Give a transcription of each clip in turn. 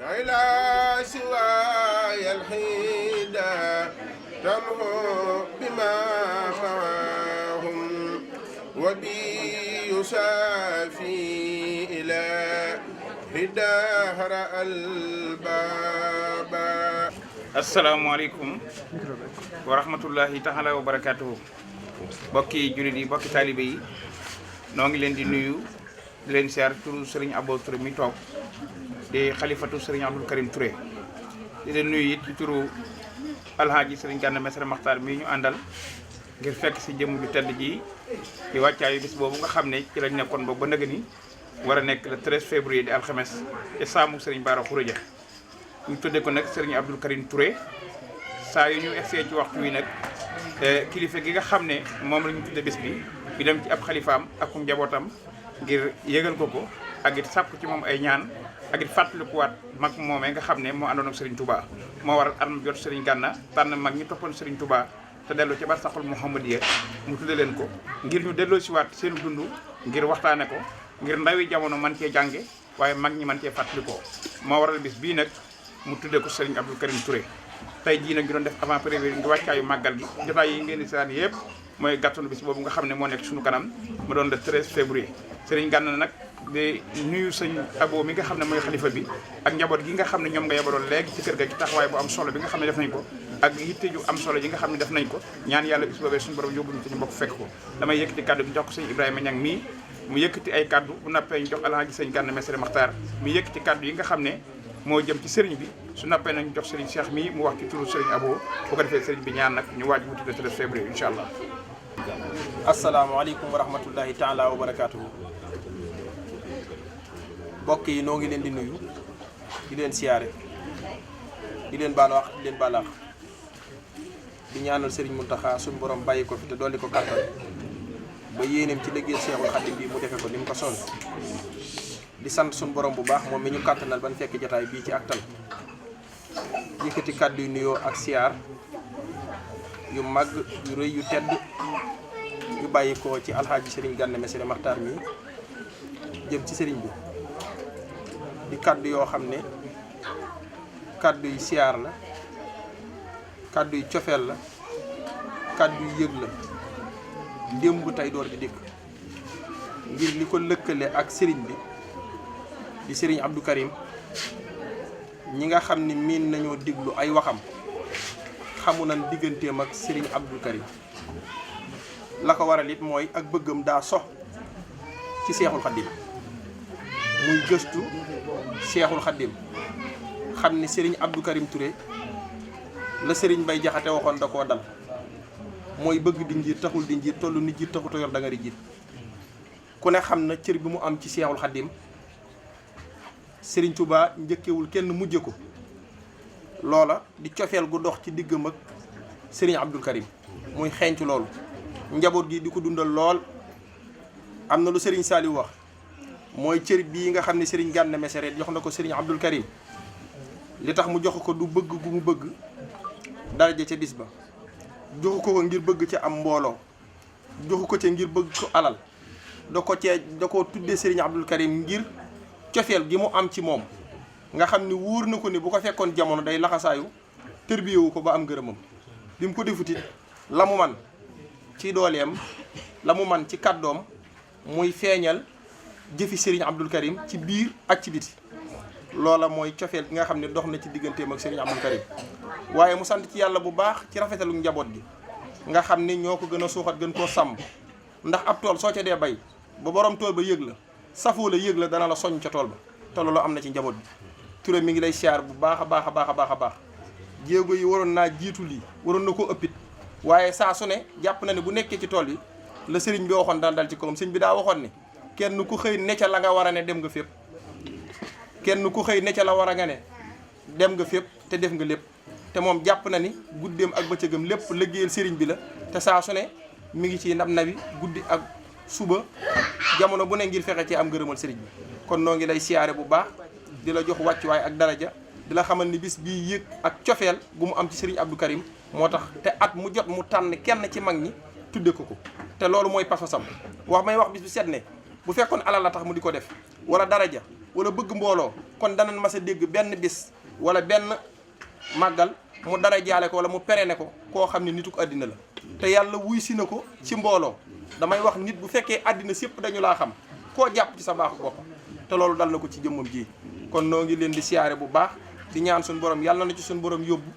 إلى سواي الحيدة تمحو بما خواهم وبي يسافي إلى هداهر البابا. السلام عليكم ورحمة الله تعالى وبركاته. bokki jullit yi bokki taalibe yi noo ngi leen di nuyu di leen siyaar turu Serigne Abo Touré mi toog di xalifatu Serigne Abdoul Karim Touré di leen nuyu it ci turu alhaaji Serigne Gana Messere Maxtaar mii ñu àndal ngir fekk si jëmm ju tedd ji di wàccaayu bis boobu nga xam ne ci lañ nekkoon boobu ba nëgë ni war a nekk le 13 février di alxames te saamu Serigne Bara Khourédia ñu tuddee ko nag Serigne Abdoul Karim Touré saa yu ñu egsee ci waxtu wi nag kilifa gi nga xam ne moom la ñu tudde bés bi bi dem ci ab xalifaam ak njabootam ngir yëgal ko ko ak it sàkku ci moom ay ñaan ak it fàttalikuwaat mag moomee nga xam ne moo àndoon ak Serigne Touba moo waral at mu jot Serigne Gana tànn mag ñi toppoon Serigne Touba te delloo ci barsaxul Muhammadiya mu tudde leen ko ngir ñu delloo siwaat seen dund ngir waxtaane ko ngir ndawi jamono man cee jànge waaye mag ñi man cee fàttalikoo moo waral bis bii nag mu tudde ko Serigne Abdoul Karim Touré. tey jii nag ñu doon def avant prévu ngi wàccaayu màggal gi jotaay yi ngeen di seetaan yëpp mooy gàttanu bis boobu nga xam ne moo nekk suñu kanam mu doon le 13 février Serigne Gana nag di nuyu sëñ Abo mi nga xam ne mooy xalifa bi ak njaboot gi nga xam ne ñoom nga yabaloon léegi ci kër ga ci taxawaay bu am solo bi nga xam ne def nañ ko ak yitte ju am solo yi nga xam ne def nañ ko ñaan yàlla bis boobee suñu borom yóbbuñu te ñu bokk fekk ko damay yëkkati kaddu gi jox ko sëñ Ibrahima Niang mii mu yëkkati ay kaddu bu nappee ñu jox alhaji sëñ Gana Messere Maxtaar mu yëkkati kaddu yi nga xam ne moo jëm ci sëriñ bi su nappee nañu jox sëriñ Cheikh mii mu wax ci turu sëriñ Abo bu ko defee sëriñ bi ñaan nag ñu waaj mu tudde 13 février incha allah. asalaamaaleykum wa rahmatullahi taala wa barakaatuhu. mbokk yi noo ngi leen di nuyu di leen siyaare di leen baal wax di leen baalaax di ñaanal sëriñ Muntaxa suñu borom bàyyi ko fi te dolli ko kàttan ba yéeneem ci liggéey Seexul Xadiim bi mu defe ko ni mu ko sonn di sant suñu borom bu baax moom mi ñu kàttanal ban fekk jotaay bii ci Aktal yëkkati kàddu yu nuyoo ak siyaar yu mag yu rëy yu tedd yu bàyyi ko ci alxaaji Serigne Gana Messere Maxtaar mi jëm ci sëriñ bi di kàddu yoo xam ne kàddu yu siyaar la kàddu yu cofeel la kàddu yu yëg la démb tey door di dikk ngir li ko lëkkale ak sëriñ bi di Serigne Abdou Karim ñi nga xam ni miin nañoo diglu ay waxam xamu nañ digganteem ak Serigne Abdou Karim la ko waral it mooy ak bëggam daa sox ci Seexul Xaddim muy gëstu Seexul Xaddim xam ni Serigne Abdou Karim Touré la Serigne Bay Jaxate waxoon da koo dal mooy bëgg di njiit taxul di njiit tollu ni jiit taxuta yor da nga di jiit ku ne xam na cër bi mu am ci Seexul Xaddim Serigne Touba njëkkewul kenn mujje ko loola di cofeel gu dox ci diggam ak Serigne Abdoul Karim muy xeeñtu loolu njaboot gi di ko dundal lool am na lu Serigne Saliou wax mooy cër bii nga xam ne Serigne Gana Messere jox na ko Serigne Abdoul Karim li tax mu jox ko du bëgg gu mu bëgg daraja ca bis ba joxu ko ngir bëgg ca am mbooloo joxu ko ca ngir bëgg ko alal da ko tuddee Serigne Abdoul Karim ngir cofeel gi mu am ci moom nga xam ni wóor na ko ni bu ko fekkoon jamono day laxasaayu tërbiyewu ko ba am ngërëmam bi mu ko defutit la mu man ci dooleem la mu man ci kàddoom muy feeñal jëfi Serigne Abdoul Karim ci biir ak ci biti loola mooy cofeel gi nga xam ne dox na ci digganteem ak Serigne Abdoul Karim waaye mu sant ci yàlla bu baax ci rafetalu njaboot gi nga xam ni ñoo ko gën a suuxat gën koo sàmm ndax ab tool soo ca dee bay ba borom tool ba yëg la safoo la yëg la dana la soññ ca tool ba te loolu am na ci njaboot bi Touré mi ngi lay siyaar bu baax a baax a baax a baax a baax jéego yi waroon naa jiitu lii waroon na koo ëppit waaye saa su ne jàpp na ne bu nekkee ci tool yi la sëriñ bi waxoon daan dal ci kawam sëñ bi daa waxoon ne kenn ku xëy ne ca la nga war a ne dem nga fépp kenn ku xëy ne ca la war a nga ne dem nga fépp te def nga lépp te moom jàpp na ni guddeem ak bëccëgam lépp liggéeyal sëriñ bi la te saa su ne mi ngi ci nab nabi guddi ak suba jamono bu ne ngir fexe ci am ngërëmal sëriñ bi kon noo ngi lay siyaare bu baax di la jox wàccuwaay ak daraja di la xamal ni bis bii yëg ak cofeel gu mu am ci Serigne Abdou Karim moo tax te at mu jot mu tànn kenn ci mag ñi tudde ko te loolu mooy pas-pasam wax bis bi set ne bu fekkoon alal la tax mu di ko def wala daraja wala bëgg mbooloo kon danañ mas a dégg benn bis wala benn màggal mu dara jaale ko wala mu perene ko koo xam ne nitu ko àddina la te yàlla wuy si na ko ci mbooloo. damay wax nit bu fekkee àddina sépp dañu laa xam koo jàpp ci sa baaxu bopp te loolu dal na ko ci jëmmam ji kon noo ngi leen di siyaare bu baax di ñaan suñu borom yàlla na ci suñu borom yóbbu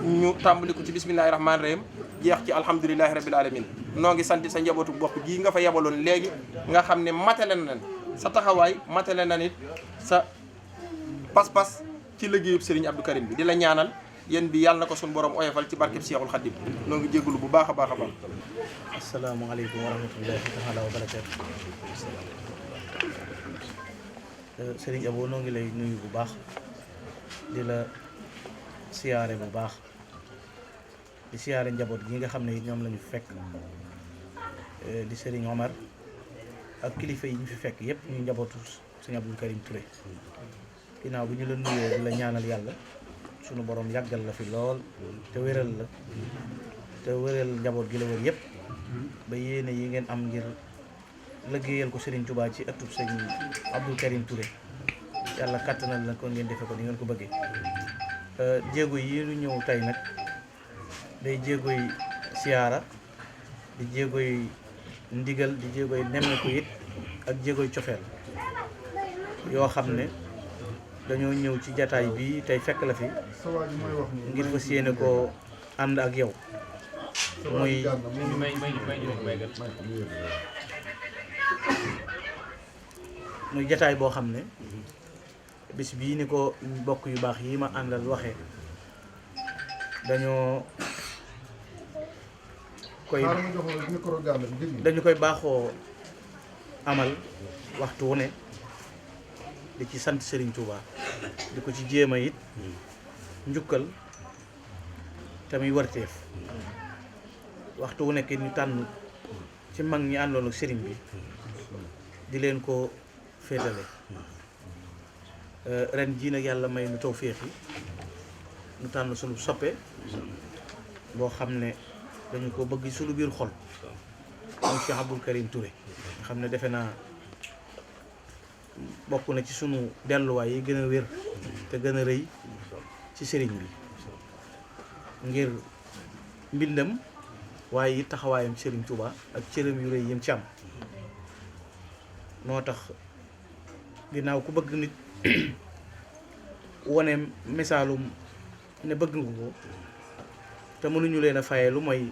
ñu tàmbali ko ci bismillahi rahmaani rahim jeex ci alhamdulilahi rabil alamin noo ngi sant sa njabootu bopp gii nga fa yebaloon léegi nga xam ne matale na leen sa taxawaay matale na nit sa pas-pas ci liggéeyub Serigne Abdou Karim bi di la ñaanal yéen bi yàlla na ko suñu borom oyofal ci barkeb Seexul Xadim noo ngi jégalu bu baax a baax a baax. asalaamaaleykum wa rahmatullahi taala wa barakaatu. Serigne Abo noo ngi lay nuyu bu baax di la siyaare bu baax di siyaare njaboot gi nga xam ne ñoom la ñu fekk di Serigne Omar ak kilifa yi ñu fi fekk yépp ñu njabootu Serigne Abdou Karim Touré ginnaaw bi ñu la nuyoo di la ñaanal yàlla sunu borom yàggal la fi lool te wéral la te wéral njaboot gi la wër yépp ba yéene yi ngeen am ngir liggéeyal ko Serigne Touba ci ëttub Serigne Abdou Karim Touré yàlla kàttanal la ko ngeen defe ko ni ngeen ko bëggee jéego yi ñu ñëw tey nag day jéegoy siyaara di jéegoy ndigal di jéegoy nemmeeku it ak jéegoy cofeel yoo xam ne dañoo ñëw ci jataay bi tey fekk la fi ngir fas yéene ko ànd ak yow muy jataay boo xam ne bis bii ni ko mbokk yu baax yi ma àndal waxee dañu koy baaxoo amal waxtu wu ne di ci sant Serigne Touba di ko ci jéema it njukkal tamit warteef waxtu wu nekk ñu tànn ci mag ñi àndoon ak Serigne bi di leen ko féetale ren jii nag yàlla may nu tawféex yi nu tànn sunu soppe boo xam ne dañu ko bëgg sunu biir xol moom Cheikh Abdou Karim Touré nga xam ne defe naa bokk na ci sunu delluwaay yi gën a wér te gën a rëy ci sëriñ bi ngir mbindam waaye it taxawaayam Serigne Touba ak cëram yu rëy yim ci am moo tax ginnaaw ku bëgg nit wone misaalum ne bëgg nga ko te mënuñu leen a fayee lu mooy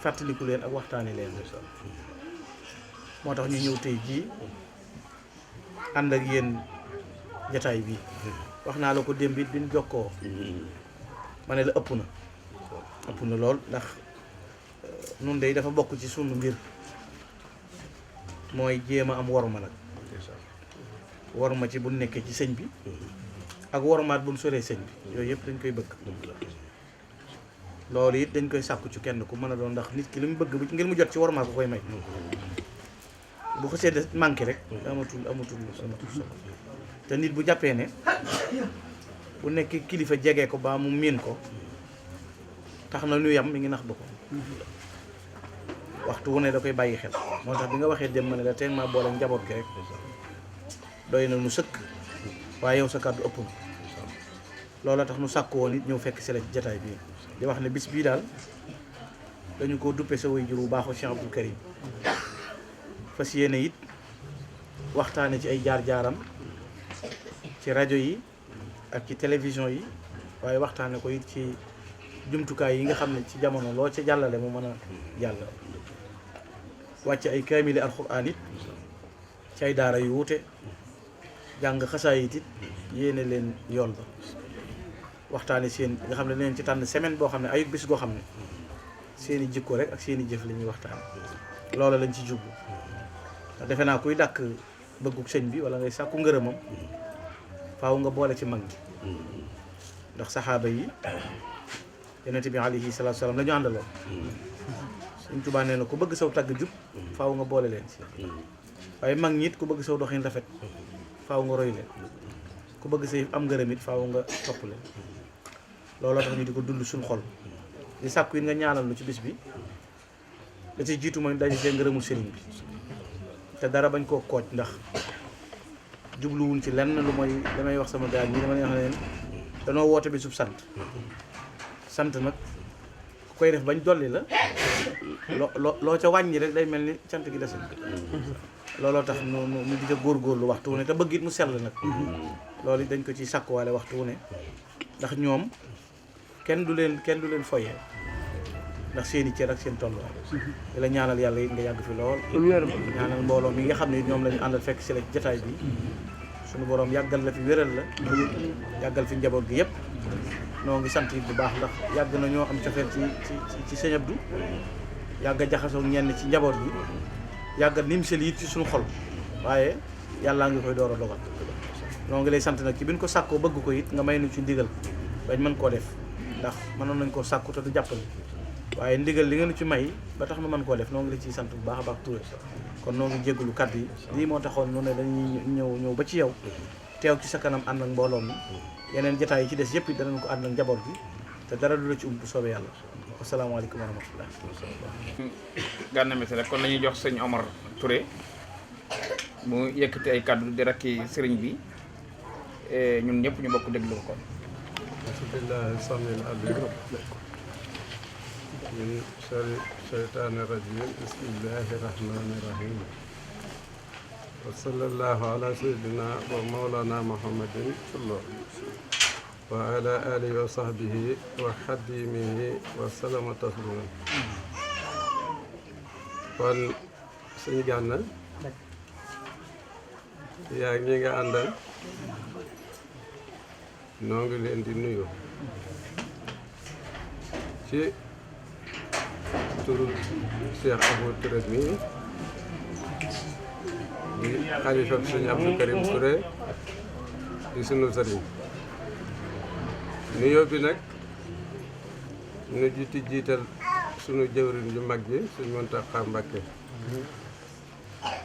fàttaliku leen ak waxtaani leen moo tax ñu ñëw tey jii ànd ak yéen jataay bi wax naa la ko démb it bi ñu jokkoo ma ne la ëpp na lool ndax nun day dafa bokk ci sunu mbir mooy jéem a am worma nag worma ci bu nekkee ci sëñ bi ak wormaat bu mu soree sëñ bi yooyu yëpp dañ koy bëgg loolu it dañ koy sàkku ci kenn ku mën a doon ndax nit ki li mu bëgg ngir mu jot ci wormaa ko koy may bu xasee de manqué rek amatul solo te nit bu jàppee ne bu nekk kilifa jege ko ba mu miin ko tax na ñu yam mi ngi nax ba ko waxtu wu ne da koy bàyyi xel moo tax bi nga waxee dem ma ne la teen maa boole njaboot gi rek doy na nu sëkk waaye yow sa kàddu ëpp na loola tax nu sàkk woon it ñëw fekk si la ci jataay bii di wax ne bis bii daal dañu ko duppe sa waajur bu baaxu Cheikh Abdou Karim fas yéene it waxtaane ci ay jaar-jaaram ci rajo yi ak ci télévision yi waaye waxtaane ko it ci jumtukaay yi nga xam ne ci jamono loo ca jàllale mu mën a jàll wàcc ay kaamili alxuraan it ci ay daara yu wuute jàng xasaayit it yéene leen yoon ba waxtaane seen nga xam ne leen ci tànn semaine boo xam ne ay bis goo xam ne seeni jikko rek ak seeni jëf la ñuy waxtaan loola lañ ci jublu ndax defe naa kuy dàkk bëggug sëñ bi wala ngay sàkku ngërëmam faaw nga boole ci mag ñi ndax saxaaba yi yonent bi alayhi salaatu salaam la ñu àndaloon Sëñ Tuubaa nee na ku bëgg saw tagg jub faaw nga boole leen si waaye mag ñi it ku bëgg saw doxin rafet faaw nga roy leen ku bëgg say am ngërëm it faaw nga topp leen looloo tax ñu di ko dund suñu xol di sàkku yi nga ñaanal lu ci bis bi da ci jiitu mooy daje see ngërëmul sëriñ bi te dara bañ koo kooj ndax jubluwuñ ci lenn lu mooy damay wax sama gaal ñi dama lay wax ne leen danoo woote bi sub sant nag ku koy def bañ dolli la loo ca wàññi rek day mel ni cant gi des looloo tax nu di ca góorgóorlu waxtu wu ne te bëgg it mu sell nag loolu dañ ko ci sàkkuwaale waxtu wu ne ndax ñoom kenn du leen foyee ndax seen i cër ak seen tolluwaay di la ñaanal yàlla it nga yàgg fi lool ñaanal mbooloo mi nga xam ne ñoom lañu àndal fekk si la jataay bi suñu boroom yàggal la fi wéral la yàggal fi njaboot gi yëpp noo ngi sant it bu baax ndax yàgg na ñoo am cofeel ci Sëñ Abdou yàgg a jaxasoo ñenn ci njaboot gi yàgg a nim sel it ci suñu xol waaye yàllaa ngi koy door a dogal noo ngi lay sant nag ci bi ñu ko sàkkoo bëgg ko it nga may nu ci ndigal bañ mën koo def ndax mënoon nañ koo sàkku te du jàppale waaye ndigal li ngeen ci may ba tax nu mën koo def noo ngi la ciy sant bu baax a baax Touré kon noo ngi jégalu kàddu yi lii moo taxoon nu ne dañuy ñëw ba ci yow teew ci sa kanam ànd ak mbooloo mi yeneen jotaay yi ci des yëpp it danañ ko ànd ak njaboot bi te dara du la ci bu soobee yàlla asalaamaaleykum wa rahmatullah Gana Messere kon lañuy jox sëñ Omar Touré mu yëkkati ay kàddu di rakki sëriñ bi ñun ñëpp ñu bokk déglu ko kon bismillahi samil alim min sharri shaytani rajim bismillahi rahmani rahim wa sallallahu ala sayyidina wa mawlana muhammadin wa ala alihi wa sahbihi wa xadimihi wa salama taslima kon sëñ Gana yaa ngi nga àndal noo ngi leen di nuyu ci turu Cheikh Abou Touré mi di xalifa sëñ Abdou Karim Touré di sunu sëriñ nuyoo bi nag ñu jiital sunu jëwriñ ju mag ji sëñ Mountakha Mbacké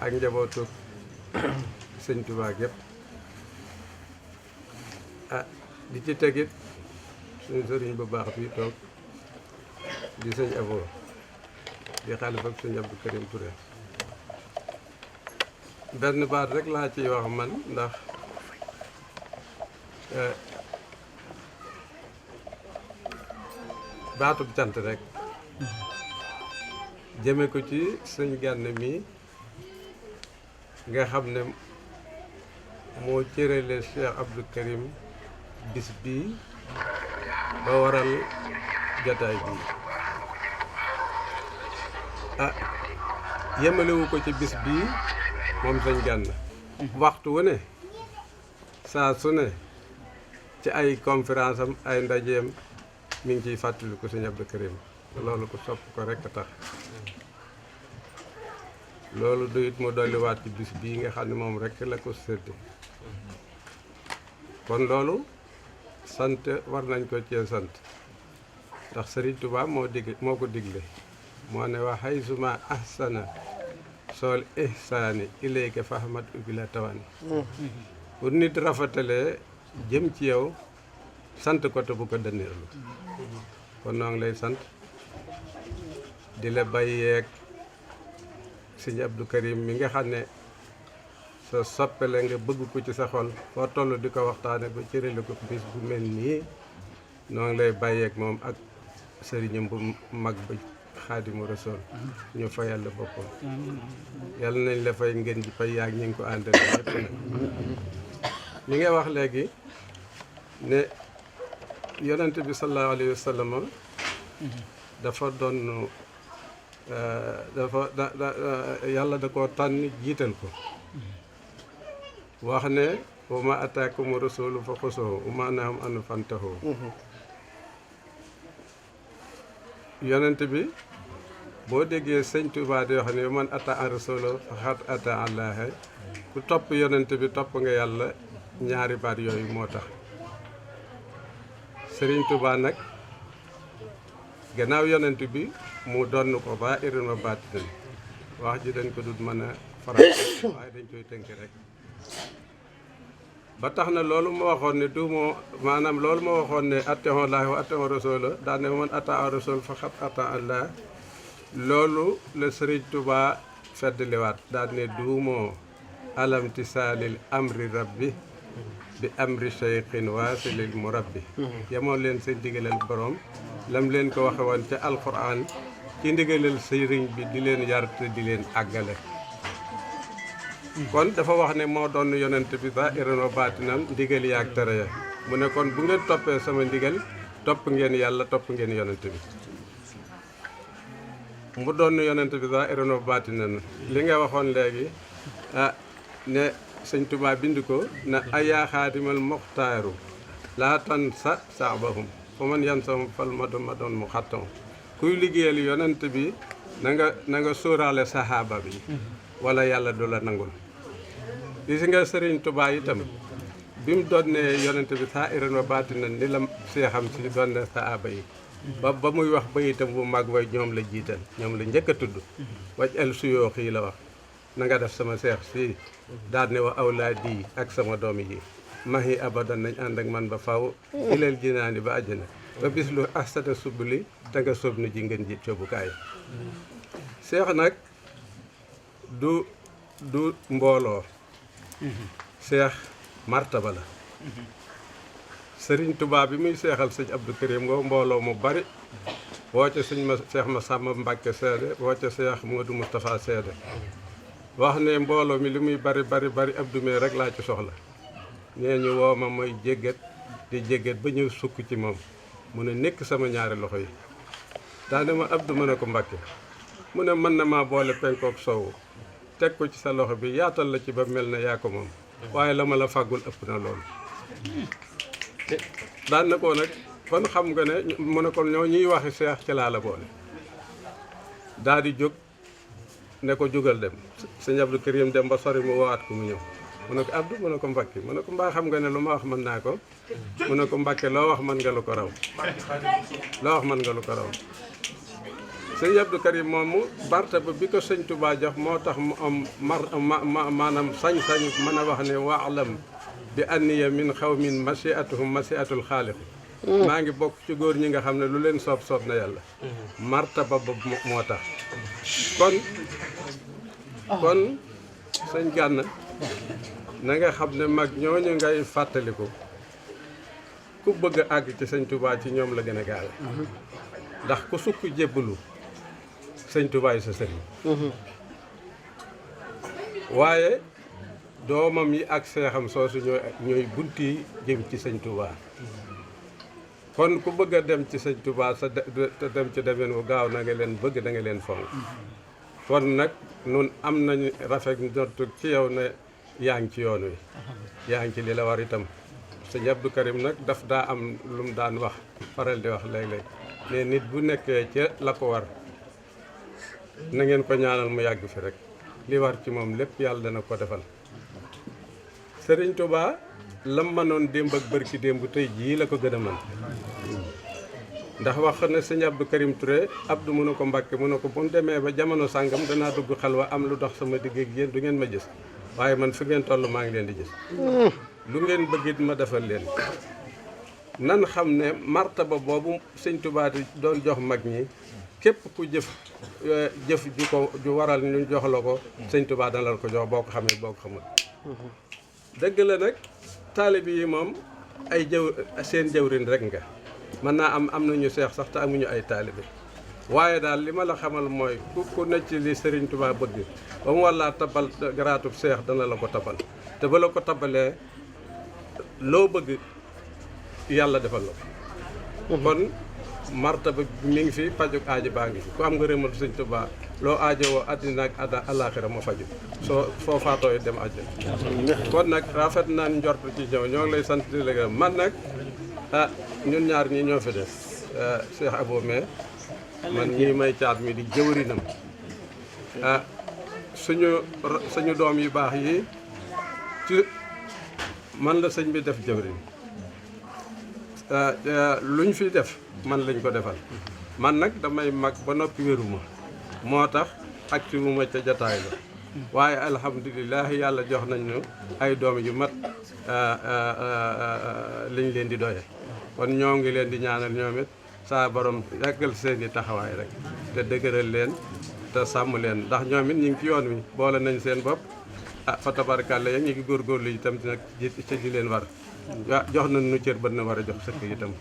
ak njabootu sëñ Touba yëpp di ci tegit suñu sëriñ bu baax bi toog di sëñ Abo di xalifa ak sëñ Abdou Karim Touré benn baat rek laa ciy wax man ndax baatub cant rek jëme ko ci sëñ Gana mi nga xam ne moo cërale Cheikh Abdou Karim bis bii ba waral jataay bii yemalewu ko ci bis bii moom sëñ Gana waxtu wu ne saa su ne ci ay conférence am ay ndajeem mi ngi ciy fàttaliku sëñ Abdou Karim loolu ko sopp ko rek a tax loolu du it mu dolliwaat ci bis bii nga xam ne moom rek la ko sédde kon loolu sant war nañ ko cee sant ndax Serigne Touba moo ko digle moo ne wax hay suma ahsana sool ihsaani ilayka fahmat ubila tawani pour nit rafetalee jëm ci yow sant ko te bu ko dënneerlu kon noo ngi lay sant di la bàyyeeg sëñ Abdou Karim mi nga xam ne sa soppele nga bëgg ko ci sa xol foo toll di ko waxtaane ba cërale ko bis bu mel nii noo ngi lay bàyyeeg moom ak sëriñam bu mag ba Xaadimu Rasuul ñu fa yàlla boppam yàlla nañ la fay ngeen ji fay yaag ñi ngi ko àndal ñëpp nag li nga wax léegi ne yonent bi sallallahu alayhi wa sallam dafa doon yàlla da koo tànn jiital ko wax ne wa ma ataakum rasulu fa xusuhu wa ma nahum anhu fantahu yonent bi boo déggee sëñ Tuubaa di wax ne man ataa rasulu faqad ataa Allah ku topp yonent bi topp nga yàlla ñaari baat yooyu moo tax Sëriñ Tuubaa nag gannaaw yonent bi mu donn ko ba irin ma baatinan wax ji dañ ko dut mën a faral waaye dañ koy tënk rek ba tax na loolu ma waxoon ne du moo maanaam loolu ma waxoon ne atteon laahi wa atteon rasula daa ne man ataa rasul faqad ataa Allah loolu la Sëriñ Tuubaa feddliwaat daal ne du moo alamtisaalil amri rabbi bi amri cheikhin waasilil murabbi yemoon leen seen ndigalal borom lam leen ko waxe woon ca alquran ci ndigalal sëriñ bi di leen yar te di leen àggale kon dafa wax ne moo doon yonent bi zaahiran wa baatinan ndigal yaak tere ya mu ne kon bu ngeen toppee sama ndigal topp ngeen yàlla topp ngeen yonent bi mu doon yonent bi zaahiran wa baatinan li nga waxoon léegi ne sëñ Tuubaa bind ko na ayaa xaadimal muxtaaru laa tan sa saabahum fa man yan sama fal ma doon mu xattam kuy liggéeyal yonent bi na nga sóoraale sahaaba bi wala yàlla du la nangul gis nga sëriñ Tuubaa itam bi mu doon ne yonent bi zaahiran wa baatinan ni la seexam si doon ne sahaaba yi ba muy wax ba itam bu mag way ñoom la jiital ñoom la njëkk a tudd waj el suyoo xii la wax na nga def sama seex si daal ne wa awlaadi ak sama doom yi mahi abadan nañ ànd ak man ba faw ilal jinaani ba àjjana ba bis lu astata subli te nga soob na ji ngeen ji coobukaay seex nag du mbooloo seex martaba la sëriñ Tuubaa bi muy seexal sëñ Abdou Karim nga mbooloo mu bari woo ca sëñ ma seex ma Sàmba Mbàkke seede woo ca seex Moodu Moustapha seede wax ne mbooloo mi li muy bari Abdou mee rek laa ci soxla nee ñu woo ma mooy jéggat di jéggat ba ñëw sukk ci moom mu ne nekk sama ñaari loxo yi daane ma Abdou mën a ko Mbàkke mu ne mën na maa boole penkook soowu teg ko ci sa loxo bi yaatal la ci ba mel na yaa ko moom waaye la ma la fàggul ëpp na loolu daan na ko nag kon xam nga ne mu ne kon ñoo ñuy waxi seex ci laa la boole daal di jóg ne ko jógal dem sëñ Abdou Karim dem ba sori mu woowaat ko mu ñëw mu ne ko Abdou mu ne ko Mbàkke mu ne ko mbaa xam nga ne lu ma wax mën naa ko mu ne ko Mbàkke loo wax mën nga lu ko raw loo wax mën nga lu ko raw sëñ Abdou Karim moomu martaba bi ko sëñ Touba jox moo tax mu am maanaam sañ-sañu mën a wax ne waalam bi anniya min xawmin masiatuhum masiatul xaaliqi maa ngi bokk ci góor ñi nga xam ne lu leen soob na yàlla martaba ba moo tax kon sëñ Gana na nga xam ne mag ñooñu ngay fàttaliku ku bëgg a àgg ci sëñ Touba ci ñoom la gën a gaawe ndax ku sukk jébbalu sëñ Touba yi sa sëriñ waaye doomam yi ak seexam soosu ñooy bunt yi jëm ci sëñ Touba kon ku bëgg a dem ci sëñ Touba sa dem ci demeen wu gaaw na nga leen bëgg da nga leen fonk kon nag nun am nañu rafet njortu ci yow ne yaa ngi ci yoon wi yaa ngi ci li la war itam sëñ Abdou Karim nag daf daa am lu mu daan wax faral di wax léeg-léeg ne nit bu nekkee ca la ko war na ngeen ko ñaanal mu yàgg fi rek li war ci moom lépp yàlla dana ko defal Sëriñ Touba lam mënoon démb ak bërki démb tey jii la ko gën a mën ndax wax na sëñ Abdou Karim Touré Abdou mu ne ko Mbàkke mu ne ko bu mu demee ba jamono sàngam danaa dugg xalwa am lu dox sama digg ak yéen du ngeen ma gis waaye man fi ngeen toll maa ngi leen di gis lu ngeen bëggit ma defal leen nan xam ne martaba boobu sëñ Touba di doon jox mag ñi képp ku jëf ju waral ñu jox la ko sëñ Touba dana la ko jox boo ko xamee boo ko xamul dëgg la nag taalibe yi moom ay seen jëwrin rek nga mën naa am nañu seex sax te amuñu ay taalibe waaye daal li ma la xamal mooy ku necc li Serigne Touba bëgg ba mu walla tabal garaatub seex dana la ko tabal te ba la ko tabalee loo bëgg yàlla defal la ko kon martaba mi ngi fi pajuk aajo baa ngi fi ku am nga rémal Sëñ Touba loo aajo woo àddina ak àllaaxira ma faju soo faatooy dem àjjana kon nag rafet naan njort ci ñëw ñoo ngi lay sant di la gërëm man nag ñun ñaar ñi ñoo fi des Cheikh Abo mais man ñii may caat mi di jëwrinam suñu doom yu baax yi ci man la sëñ bi def jëwrin luñ fi def man lañ ko defal man nag damay mag ba noppi wéruma moo tax acti wu ma ca jataay la waaye alhamdulilah yàlla jox nañ ñu ay doom yu mat liñ leen di doye kon ñoo ngi leen di ñaanal ñoom it saa borom yàggal seen i taxawaay rek te dëgëral leen te sàmm leen ndax ñoom it ñu ngi ci yoon wi boole nañ seen bopp fa tabarakàlla ya ñu ngi góorgóorlu itam nag ca di leen war jox nañ nu cër ba na war a jox sëkk itam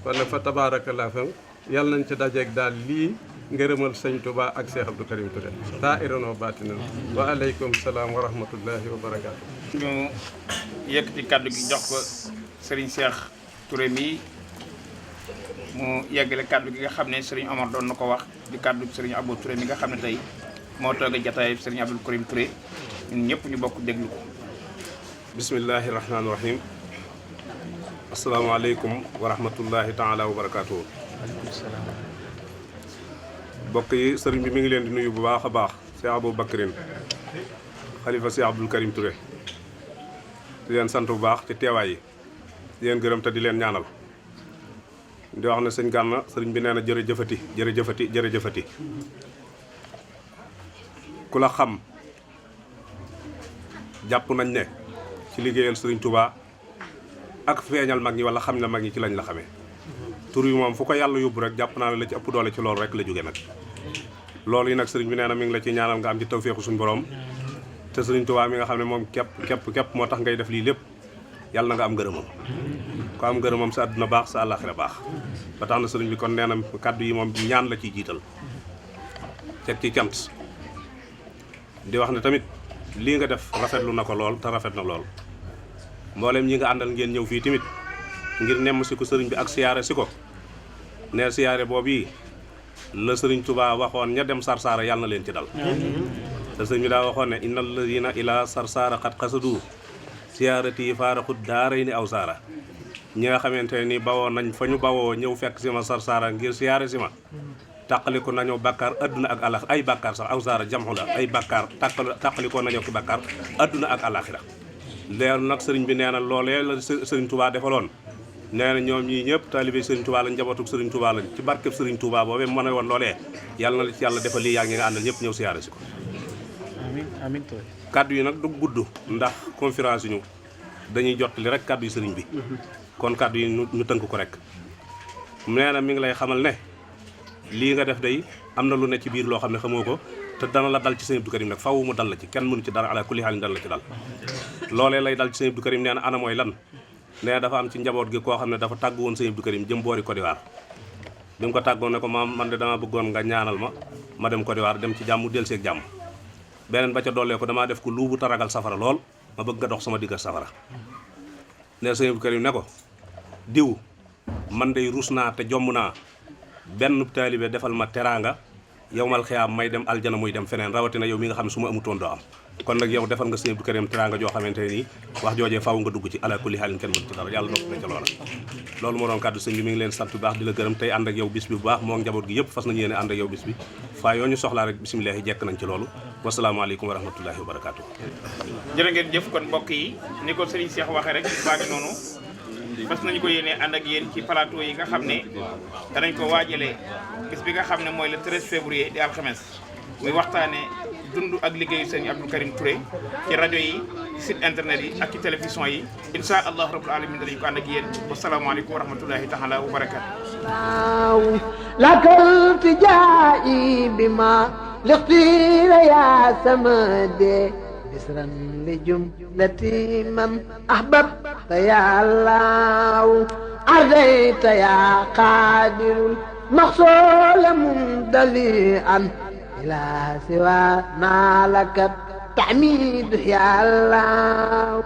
kon nag fa tabarakàlla fam yàlla nañ ci dajeeg daal lii ngërëmal sëñ Touba ak Cheikh Abdou Karim Touré saa irono baatinan wa aleykum salaam wa rahmatullahi wa barakaatu. ñu yëkkati kàddu gi jox ko Serigne Cheikh Touré mii mu yeggale kàddu gi nga xam ne Serigne Omar doon na ko wax di kàddu Serigne Abou Touré mi nga xam ne tey moo toogee jataay Serigne Abdou Karim Touré ñun ñëpp ñu bokk déglu ko. bismillahi rahmaani rahim asalaamaaleykum wa rahmatullahi taala wa barakaatu. mbokk yi sëriñ bi mi ngi leen di nuyu bu baax a baax Cheikh Abou Bakrin xalifa Cheikh Abdou Karim Touré di leen sant bu baax ci teewaay yi di leen gërëm te di leen ñaanal di wax ne sëñ Gana sëriñ bi nee na jërëjëfati jërëjëfati jërëjëfati ku la xam jàpp nañ ne ci liggéeyal sëriñ Touba ak feeñal mag ñi wala xam ne mag ñi ci lañ la xamee tur yi moom fu ko yàlla yóbbu rek jàpp naa ne la ci ëpp doole ci loolu rek la jóge nag loolu yi nag sëriñ bi nee na mi ngi la ci ñaanal nga am ci tawféexu suñu borom te sëriñ Touba mi nga xam ne moom képp moo tax ngay def lii lépp yàlla na nga am ngërëmam ko am ngërëmam sa àdduna baax sa àllaaxira baax ba tax na sëriñ bi kon nee na kàddu yi moom ñaan la ciy jiital teg ci cant di wax ne tamit lii nga def rafetlu na ko lool te rafet na lool mboolem ñi nga àndal ngeen ñëw fii tamit ngir nemm si ko sëriñ bi ak siyaare si ko ne siyaare boobu yi la sëriñ Touba waxoon ña dem Sarsara yàlla na leen ci dal te sëriñ bi daa waxoon ne innal ladina ila Sarsara xat xasadu siyaarati faaraxut daaray ni aw saara ñi nga xamante ni bawoo nañ fa ñu bawoo ñëw fekk si ma Sarsara ngir siyaare si ma tàqaliko nañoo bàkkaar adduna ak àlax ay bàkkaar sax aw saara jamxu la ay bàkkaar tàqalikoo nañoo ki bàkkaar adduna ak àlaxira leelu nag sëriñ bi nee na loolee la sëriñ Touba defaloon nee na ñoom ñii ñëpp taalibe sëriñ Touba lañ njabootuk sëriñ Touba lañ ci barkeb sëriñ Touba boobee mën a woon loolee yàlla na la ci yàlla defal lii yaa ngi nga àndal ñëpp ñëw siyaare si ko amiin amiin Touré. kaddu yi nag du gudd ndax conférence yi ñu dañuy jottali rek kaddu yi sëriñ bi kon kaddu yi ñu tënk ko rek nee na mi ngi lay xamal ne lii nga def day am na lu ne ci biir loo xam ne xamoo ko te dana la dal ci sëñ Abdou Karim nag faw mu dal la ci kenn mënu ci dara ala kulli xaalin dana la ci dal loolee lay dal ci sëñ Abdou Karim nee na ana mooy lan nee na dafa am ci njaboot gi koo xam ne dafa tàggu woon sëñ Abdou Karim jëm boori Côte d'Ivoire bi mu ko tàggoon ne ko man de dama bëggoon nga ñaanal ma dem Côte d'Ivoire dem ci jàmm del seeg jàmm beneen ba ca dollee ko damaa def ko luubu taragal safara lool ma bëgg nga dox sama diggal safara nee sëñ Abdou Karim ne ko diw man day rus naa te jomm naa benn taalibe defal ma teraanga yow mal xiyaam may dem aljana muy dem feneen rawatina yow mi nga xam ne su ma amutoon doo am kon nag yow defal nga sëñ Abdou Karim teraanga joo xamante ne nii wax joojee faaw nga dugg ci ala kulli xaalin kenn mën ci dara yàlla noppi na ca loola loolu moo doon kàddu sëñ bi mi ngi leen sant bu baax di la gërëm tey ànd ak yow bis bi bu baax moo njaboot gi yëpp fas nañu yéene ànd ak yow bis bi faa yoo ñu soxlaa rek bisimilah jekk nañ ci loolu wasalaamaaleykum wa rahmatullahi wa barakaatu. jërë ngeen jëf kon mbokk yi ni ko Serigne Cheikh waxee rek baa ngi noonu fas nañu ko yéene ànd ak yéen ci plateau yi nga xam ne danañ ko waajalee bis bi nga xam ne mooy le 13 février di alxames muy waxtaane dund ak liggéeyu Serigne Abdou Karim Touré ci rajo yi site internet yi ak ci télévision yi insha allah rabbul alamin danañ ko ànd ak yéen wasalaamaaleykum wa rahmatullahi taala wa barakatu lakal tijaa'i bima liqtira ya samade bisran li jumlati man ahbabta ya allah ardayta ya qadirul مغسول ممتلئا إلى سوى ما لك التحميد يا الله